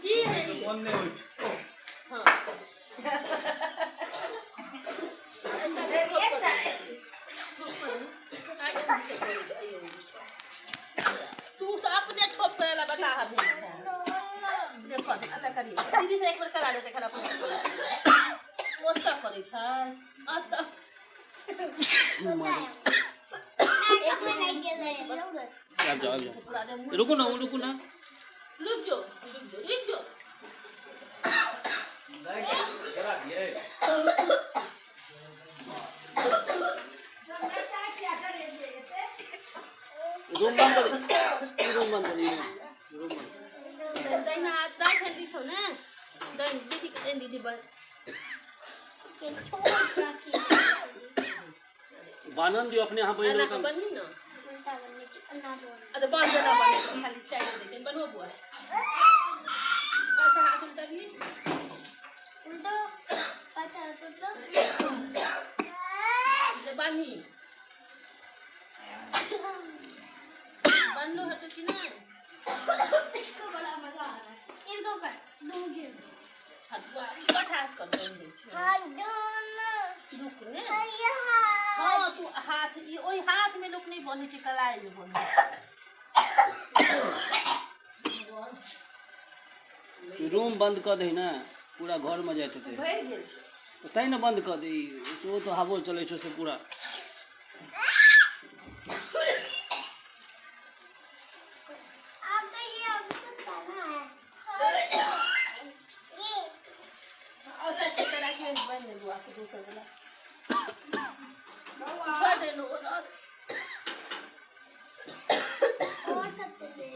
बुच्ची है ये मन नहीं होई हां तू तो अपने ठोप करेला बता हबे देखो ऐसा करिए दीदी से एक बार करा लेते खराब वो तो करे छ आता रुको ना रुक जो रूम बंद दैना दाई खेली छौ ना दाई दीदी बन बानन दियो अपने यहाँ ना बनी ना अरे बांध देना बने खाली स्टाइल देते बनवा बुआ अच्छा हाथ उल्टा भी उल्टो अच्छा उल्टो ये बानी बन लो हटो कि ना इसको बड़ा मजा आ रहा है इसको कर दूंगी हटवा इसका हाथ कर देंगे हाथ दोनों दुख ने हां तू हाथ ये ओई हाथ में लोग नहीं बने कलाई में बने रूम बंद कर दे ना पूरा घर में जाते थे भर गेल तो तै ना बंद कर दे सो तो हवा चले छो से पूरा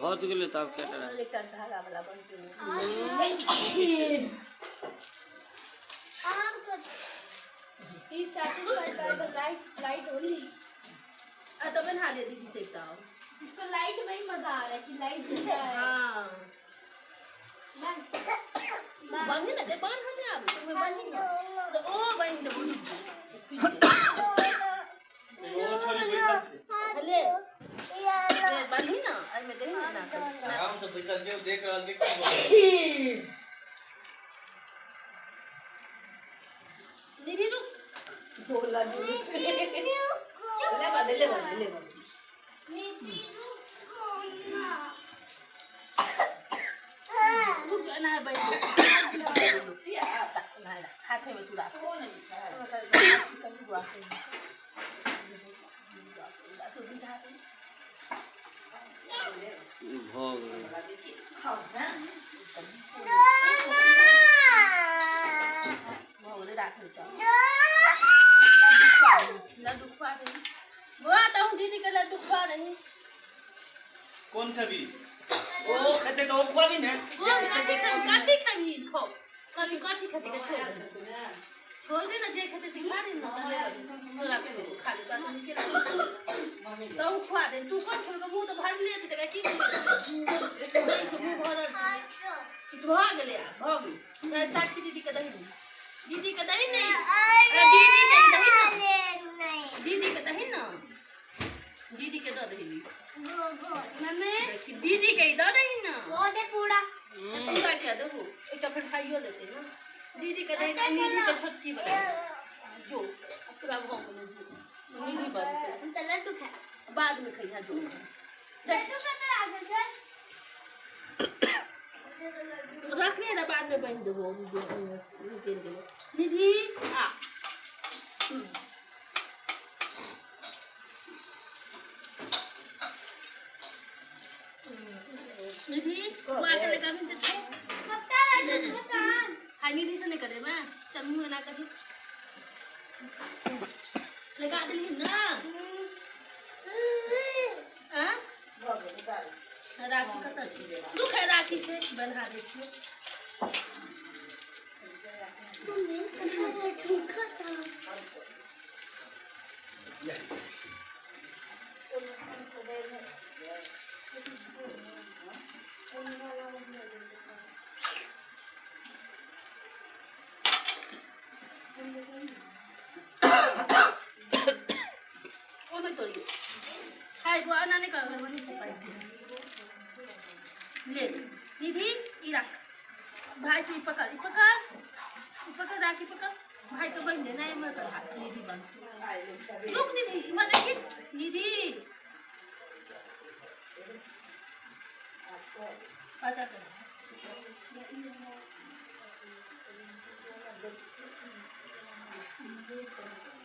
बहुत के लिए तब क्या करा लेकर धागा वाला बनते हैं he is satisfied by the light only तो बना दे दीदी से का इसको लाइट में ही मजा आ रहा है कि लाइट जैसा है हां बंद ना दे बंद होने अब तुम्हें बंद ना तो ओ बंद दो वो थोड़ी पैसा ले बंद ही ना अरे मैं देख ना आराम से पैसा जे देख रहल छै दीदी रुक बोला दीदी ले दीदी रुक ना भाई हाथ में तू रख दीदी का लड्डू खा रही कौन खबी ओ खते तो ओखवा भी ना काठी खाबी खो काठी खाते के छोड़ दे ना जे खाते दिखा दे ना तोरा के खा ले तो के तो खवा दे तू कौन छोड़ के मुंह तो भर ले त की नहीं छो मुंह भर भाग गेले भाग साक्षी दीदी के दही नहीं दीदी के दही ना दीदी के दो दही मम्मी दीदी के दो दही ना वो दे पूरा क्या देखो एक फिर खाइयो लेते ना दीदी के दही नीली के छोटी बना जो पूरा भाग लो नीली बात हम तो लड्डू खा बाद में खाइया जो लड्डू का तो आगे सर रखने ना बाद में बन दो दीदी आ निधि आके लगा फिर से सबका लड्डू काम हां निधि से नहीं करे मैं चम्मू में ना करी लगा दे ना हां राखी कत छी दुख है राखी से बना दे छी मम्मी सबका लड्डू खाता हाय वो आना नहीं कर ले दीदी इराक भाई तू पकड़ राखी पकड़ भाई तो बन जाए नहीं मैं कर निधि बन रुक निधि मैं देखी निधि पता कर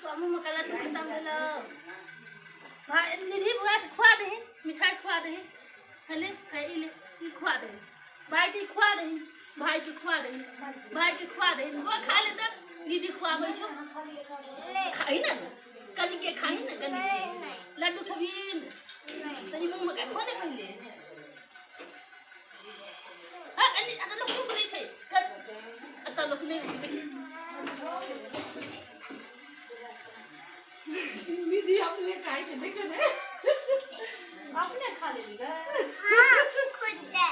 तो अम्मू मकला तो खत्म ले लो भाई निधि बुआ खुआ दे मिठाई खुआ दे हले खाई ले ई खुआ दे भाई की खुआ दे भाई के खुआ दे वो खा ले तब दीदी खुआबै छौ खाई ना कनी के खाई ना कनी के लड्डू खबीन तनी मुंह में का खोने पहले आ अन्नी आता लोग खूब नहीं छै आता लोग नहीं दीदी अपने खाई के देखो ने अपने खा लेली ग हां खुद दे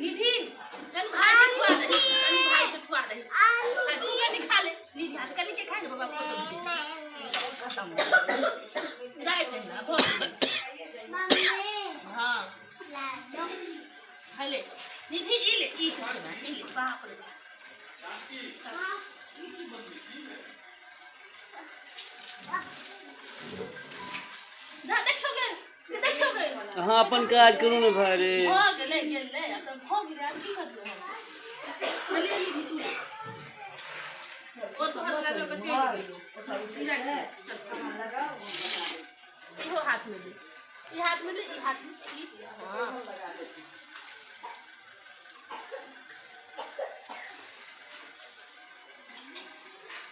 निधि चल भाई के खुआ दे तू कनी खा ले निधि हाथ कनी के खा ले बाबा खत्म राइट है ना मम्मी हां खा ले निधि ई ले बाप रे हाँ अपन काज करू ना भाई रे हो गेले अब तो हो गेले अब की करबो चले निधि तू ओ तो हर लगा बचे लगा इहो हाथ में ले ई हाथ में ले ई हाथ में ई हां